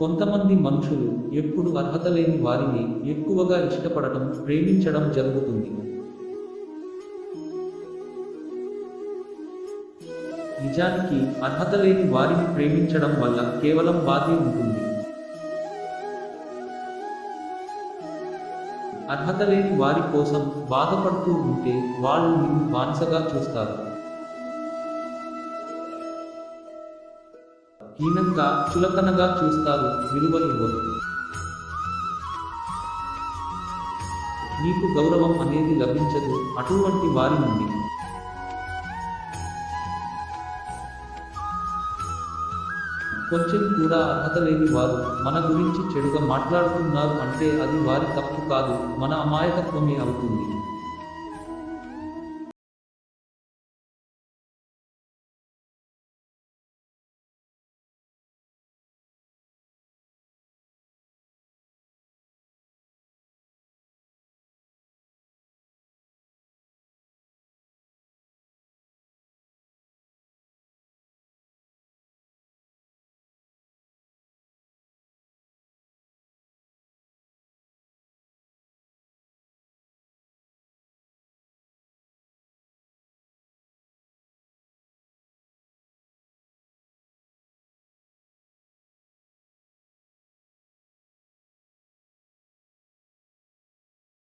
కొంతమంది మనుషులు ఎప్పుడు అర్హత లేని వారిని ఎక్కువగా ఇష్టపడటం, ప్రేమించడం జరుగుతుంది. నిజానికి అర్హత లేని వారిని ప్రేమించడం వల్ల కేవలం బాధే ఉంటుంది. అర్హత లేని వారి కోసం బాధపడుతూ ఉంటే వాళ్ళు నిన్ను బానిసగా చూస్తారు. హీనంగా, చులకనగా చూస్తారు, విలువ ఇవ్వరు. నీకు గౌరవం అనేది లభించదు అటువంటి వారి నుండి. కొంచెం కూడా అర్హత లేని వారు మన గురించి చెడుగా మాట్లాడుతున్నారు అంటే అది వారి తప్పు కాదు, మన అమాయకత్వమే అవుతుంది.